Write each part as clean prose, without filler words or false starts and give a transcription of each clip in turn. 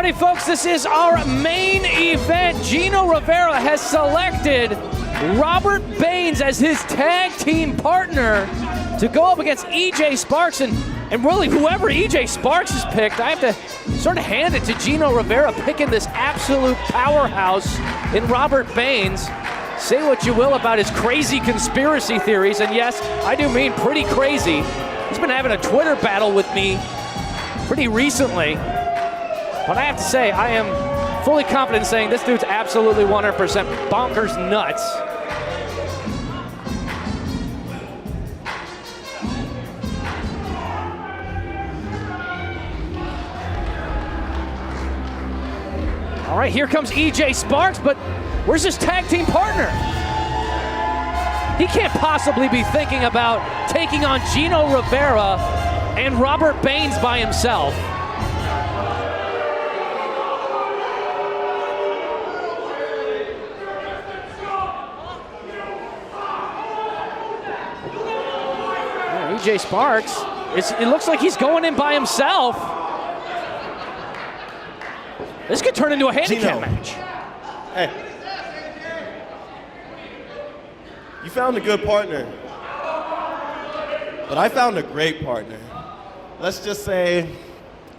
Alrighty, folks, this is our main event. Gino Rivera has selected Robert Baines as his tag team partner to go up against EJ Sparks, and really whoever EJ Sparks has picked, I have to sort of hand it to Gino Rivera picking this absolute powerhouse in Robert Baines. Say what you will about his crazy conspiracy theories, and yes, I do mean pretty crazy. He's been having a Twitter battle with me pretty recently. But I have to say, I am fully confident in saying this dude's absolutely 100% bonkers nuts. All right, here comes EJ Sparks, but where's his tag team partner? He can't possibly be thinking about taking on Gino Rivera and Robert Baines by himself. EJ Sparks, it looks like he's going in by himself. This could turn into a handicap match. Hey. You found a good partner. But I found a great partner. Let's just say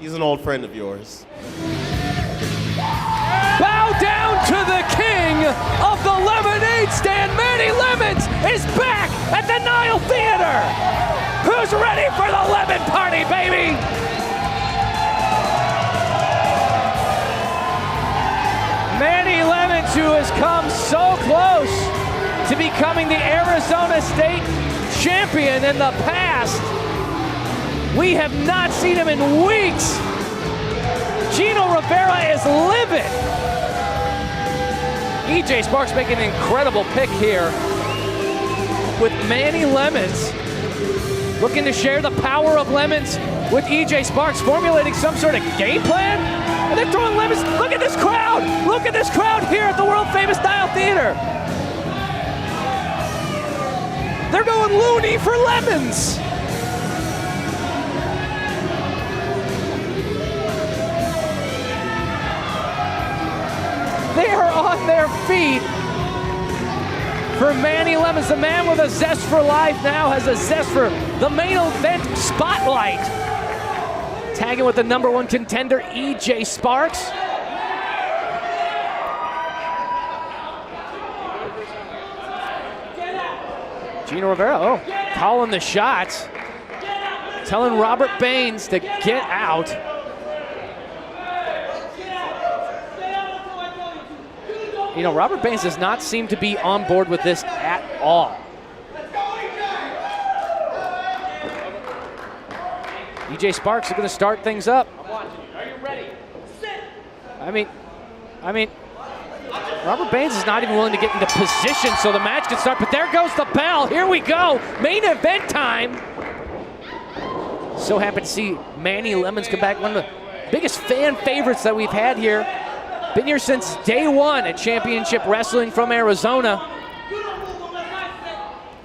he's an old friend of yours. Bow down to the king of the lemonade stand. Manny Lemons is back at the Nile Theater. Who's ready for the lemon party, baby? Manny Lemons, who has come so close to becoming the Arizona State champion in the past. We have not seen him in weeks. Gino Rivera is livid. EJ Sparks making an incredible pick here with Manny Lemons, looking to share the power of lemons with EJ Sparks, formulating some sort of game plan. And they're throwing lemons. Look at this crowd. Look at this crowd here at the world famous Nile Theater. They're going loony for lemons. They are on their feet for Manny Lemons. The man with a zest for life now has a zest for the main event spotlight. Tagging with the #1 contender, EJ Sparks. Gino Rivera, calling the shots. Telling Robert Baines to get out. You know, Robert Baines does not seem to be on board with this at all. EJ Sparks is going to start things up. Are you ready? Sit. I mean, Robert Baines is not even willing to get into position so the match can start, but there goes the bell. Here we go. Main event time. So happy to see Manny Lemons come back. One of the biggest fan favorites that we've had here. Been here since day one at Championship Wrestling from Arizona.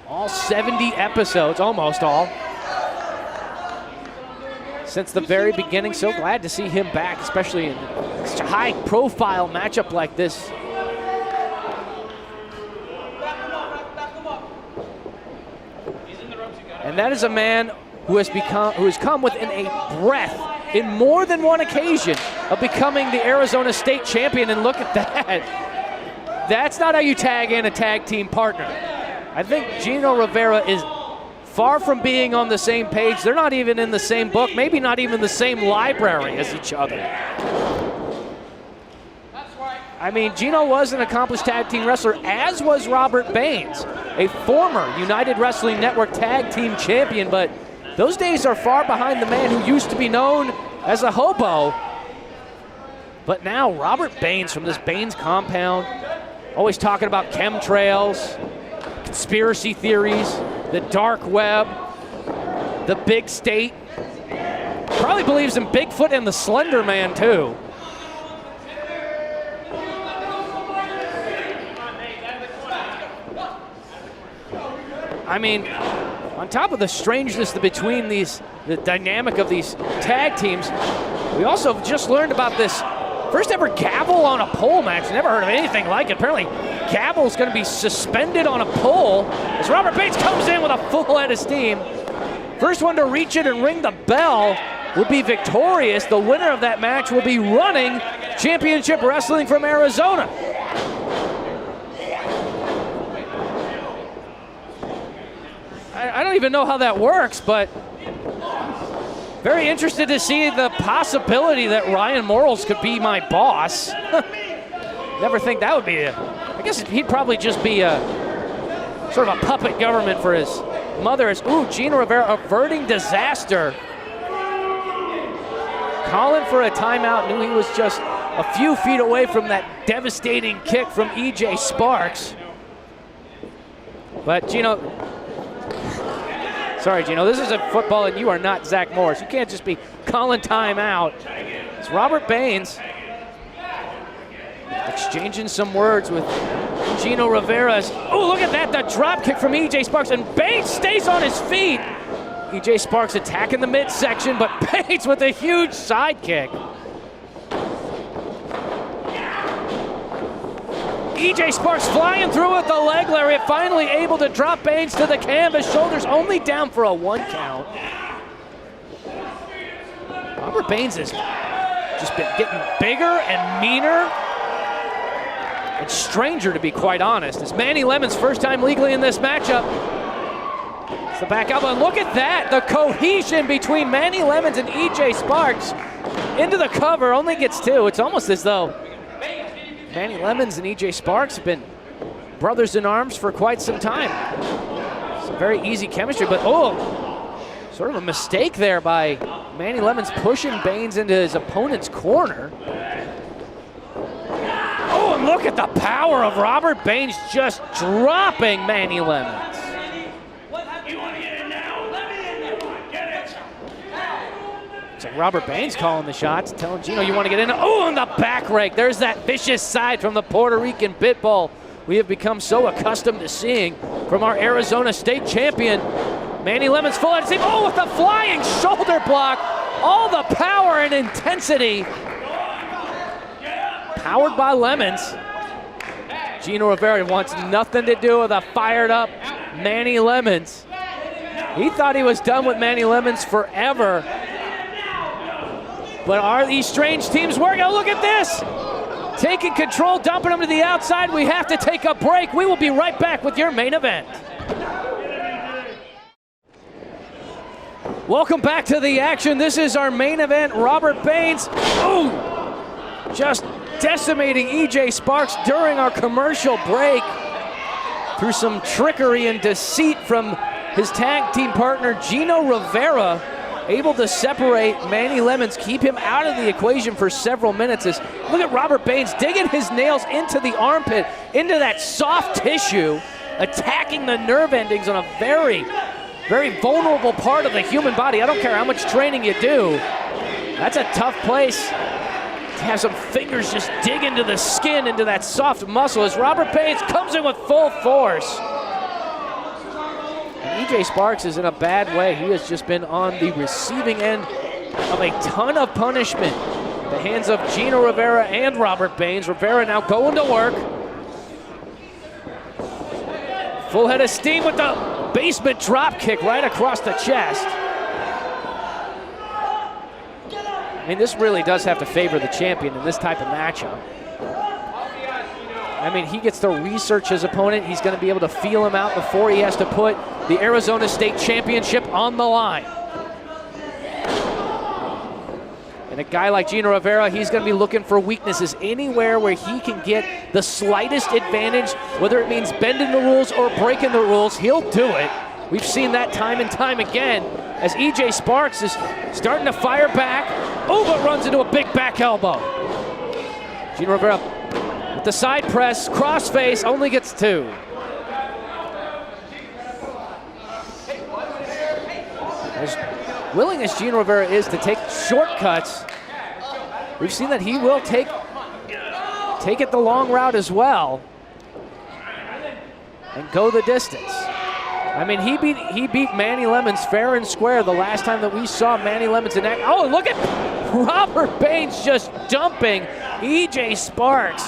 All 70 episodes, almost all. Since the very beginning, so glad to see him back, especially in such a high-profile matchup like this. And that is a man who has come within a breath in more than one occasion of becoming the Arizona State champion, and look at that. That's not how you tag in a tag team partner. I think Gino Rivera is far from being on the same page. They're not even in the same book, maybe not even the same library as each other. I mean, Gino was an accomplished tag team wrestler, as was Robert Baines, a former United Wrestling Network tag team champion, but those days are far behind the man who used to be known as a hobo. But now Robert Baines from this Baines compound, always talking about chemtrails, conspiracy theories, the dark web, the big state. Probably believes in Bigfoot and the Slender Man too. I mean, on top of the strangeness between the dynamic of these tag teams, we also just learned about this First ever gavel on a pole match. Never heard of anything like it. Apparently, gavel's going to be suspended on a pole as Robert Baines comes in with a full head of steam. First one to reach it and ring the bell will be victorious. The winner of that match will be running Championship Wrestling from Arizona. I don't even know how that works, but very interested to see the possibility that Ryan Morals could be my boss. Never think that would be I guess he'd probably just be a sort of a puppet government for his mother. Gino Rivera averting disaster. Calling for a timeout, knew he was just a few feet away from that devastating kick from EJ Sparks. But sorry, Gino, this is a football and you are not Zach Morris. You can't just be calling timeout. It's Robert Baines exchanging some words with Gino Rivera. Oh, look at that, the drop kick from EJ Sparks, and Baines stays on his feet. EJ Sparks attacking the midsection, but Baines with a huge side kick. EJ Sparks flying through with the leg lariat, finally able to drop Baines to the canvas, shoulders only down for a 1 count. Robert Baines has just been getting bigger and meaner and stranger, to be quite honest. It's Manny Lemon's first time legally in this matchup. It's the back elbow, and look at that, the cohesion between Manny Lemons and EJ Sparks. Into the cover, only gets 2. It's almost as though Manny Lemons and EJ Sparks have been brothers in arms for quite some time. It's a very easy chemistry, but sort of a mistake there by Manny Lemons pushing Baines into his opponent's corner. Oh, and look at the power of Robert Baines just dropping Manny Lemons. It's like Robert Baines calling the shots, telling Gino, you want to get in. Oh, and the back rake. There's that vicious side from the Puerto Rican Pitbull we have become so accustomed to seeing from our Arizona State champion. Manny Lemons full head of steam. Oh, with the flying shoulder block. All the power and intensity. Powered by Lemons. Gino Rivera wants nothing to do with a fired up Manny Lemons. He thought he was done with Manny Lemons forever. But are these strange teams working? Oh, look at this. Taking control, dumping them to the outside. We have to take a break. We will be right back with your main event. Welcome back to the action. This is our main event. Robert Baines, just decimating EJ Sparks during our commercial break through some trickery and deceit from his tag team partner, Gino Rivera. Able to separate Manny Lemons, keep him out of the equation for several minutes. Look at Robert Baines digging his nails into the armpit, into that soft tissue, attacking the nerve endings on a very, very vulnerable part of the human body. I don't care how much training you do. That's a tough place to have some fingers just dig into the skin, into that soft muscle, as Robert Baines comes in with full force. EJ Sparks is in a bad way. He has just been on the receiving end of a ton of punishment. The hands of Gino Rivera and Robert Baines. Rivera now going to work. Full head of steam with the basement drop kick right across the chest. I mean, this really does have to favor the champion in this type of matchup. I mean, he gets to research his opponent. He's going to be able to feel him out before he has to put the Arizona State Championship on the line. And a guy like Gino Rivera, he's going to be looking for weaknesses anywhere where he can get the slightest advantage, whether it means bending the rules or breaking the rules, he'll do it. We've seen that time and time again as EJ Sparks is starting to fire back. But runs into a big back elbow. Gino Rivera with the side press, crossface, only gets 2. As willing as Gino Rivera is to take shortcuts, we've seen that he will take it the long route as well and go the distance. I mean, he beat Manny Lemons fair and square the last time that we saw Manny Lemons in action. Oh, look at Robert Baines just dumping EJ Sparks.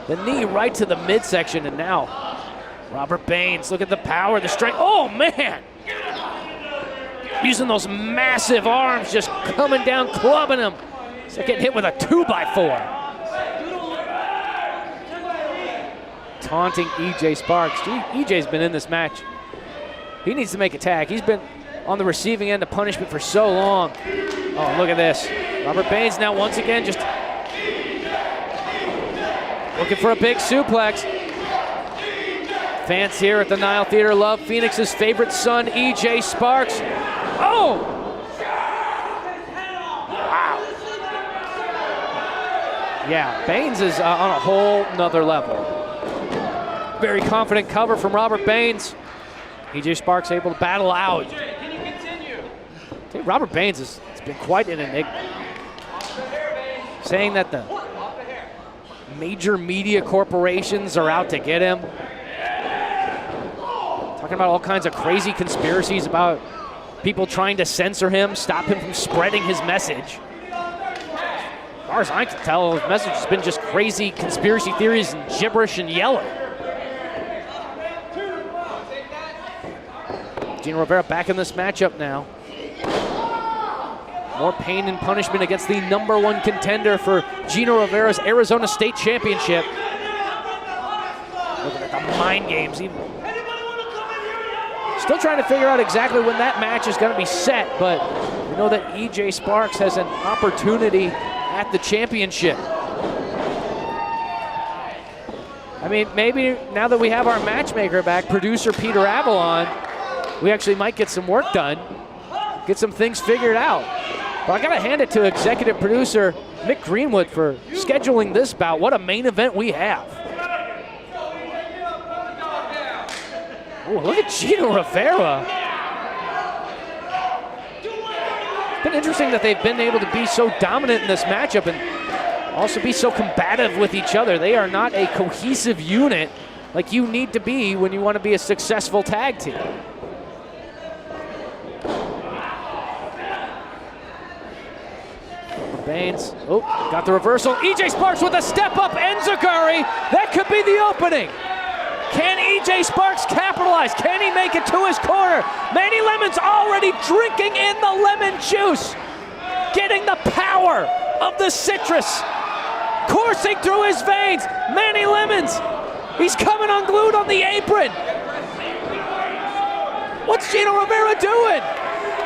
The knee right to the midsection, and now Robert Baines. Look at the power, the strength. Oh, man! Using those massive arms, just coming down, clubbing him. It's like getting hit with a 2x4. Taunting EJ Sparks. EJ's been in this match. He needs to make a tag. He's been on the receiving end of punishment for so long. Oh, look at this. Robert Baines now once again just looking for a big suplex. Fans here at the Nile Theater love Phoenix's favorite son, EJ Sparks. Oh! Wow. Yeah, Baines is on a whole nother level. Very confident cover from Robert Baines. EJ Sparks able to battle out. Can you continue? Robert Baines has been quite an enigma. Saying that the major media corporations are out to get him. Talking about all kinds of crazy conspiracies about people trying to censor him, stop him from spreading his message. As far as I can tell, his message has been just crazy conspiracy theories and gibberish and yelling. Gino Rivera back in this matchup now. More pain and punishment against the #1 contender for Gino Rivera's Arizona State Championship. Looking at the mind games. Still trying to figure out exactly when that match is going to be set, but we know that EJ Sparks has an opportunity at the championship. I mean, maybe now that we have our matchmaker back, producer Peter Avalon, we actually might get some work done, get some things figured out. But I gotta hand it to executive producer Mick Greenwood for scheduling this bout. What a main event we have. Oh, look at Gino Rivera. It's been interesting that they've been able to be so dominant in this matchup and also be so combative with each other. They are not a cohesive unit like you need to be when you want to be a successful tag team. Baines, oh, got the reversal. EJ Sparks with a step-up enziguri. That could be the opening. Can EJ Sparks capitalize? Can he make it to his corner? Manny Lemon's already drinking in the lemon juice. Getting the power of the citrus coursing through his veins. Manny Lemons, he's coming unglued on the apron. What's Gino Rivera doing?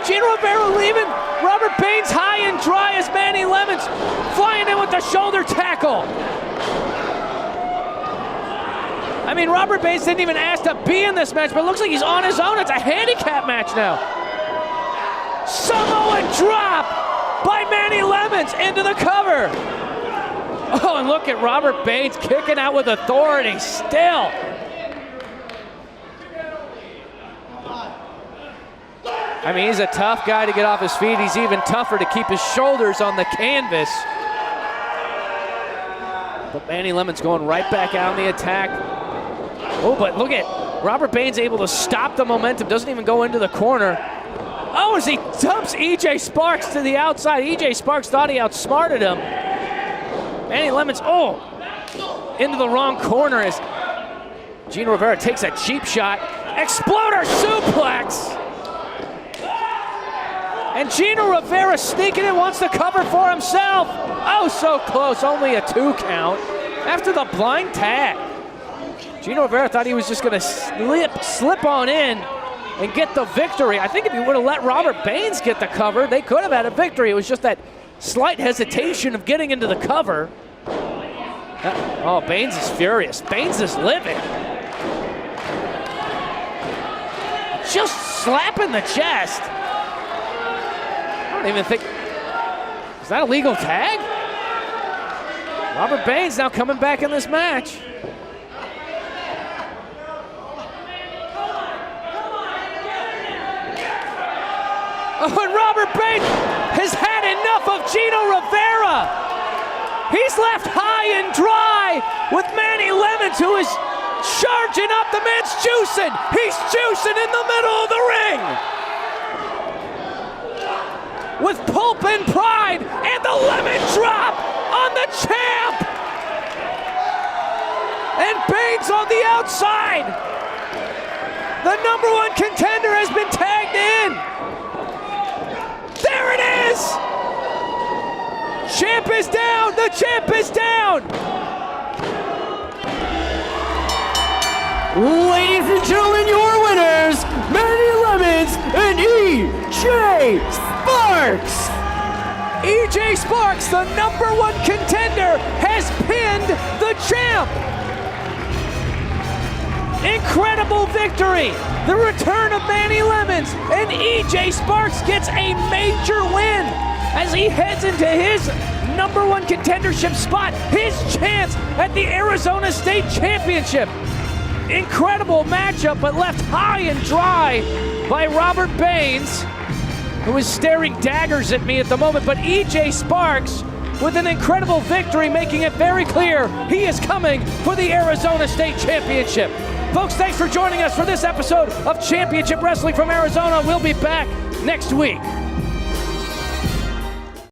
Gino Rivera leaving Robert Baines high and dry as Manny Lemons flying in with the shoulder tackle. I mean, Robert Baines didn't even ask to be in this match, but it looks like he's on his own. It's a handicap match now. Samoan drop by Manny Lemons into the cover. Oh, and look at Robert Baines kicking out with authority still. I mean, he's a tough guy to get off his feet. He's even tougher to keep his shoulders on the canvas. But Manny Lemon's going right back out on the attack. Oh, but look at Robert Baines able to stop the momentum, doesn't even go into the corner. Oh, as he dumps EJ Sparks to the outside. EJ Sparks thought he outsmarted him. Manny Lemon's, oh, into the wrong corner as Gino Rivera takes a cheap shot. Exploder suplex! And Gino Rivera sneaking in, wants to cover for himself. Oh, so close, only a 2 count. After the blind tag. Gino Rivera thought he was just gonna slip on in and get the victory. I think if he would have let Robert Baines get the cover, they could have had a victory. It was just that slight hesitation of getting into the cover. Oh, Baines is furious. Baines is living. Just slapping the chest. I don't even think, is that a legal tag? Robert Baines now coming back in this match. Oh, and Robert Baines has had enough of Gino Rivera. He's left high and dry with Manny Lemons, who is charging up. The man's juicing. He's juicing in the middle of the ring. With pulp and pride and the lemon drop on the champ! And Baines on the outside! The number one contender has been tagged in! There it is! Champ is down! The champ is down! Ladies and gentlemen, your winners, Manny and EJ Sparks! EJ Sparks, the number one contender, has pinned the champ! Incredible victory! The return of Manny Lemons, and EJ Sparks gets a major win as he heads into his number one contendership spot, his chance at the Arizona State Championship. Incredible matchup, but left high and dry by Robert Baines, who is staring daggers at me at the moment. But EJ Sparks with an incredible victory, making it very clear he is coming for the Arizona State Championship. Folks, thanks for joining us for this episode of Championship Wrestling from Arizona. We'll be back next week.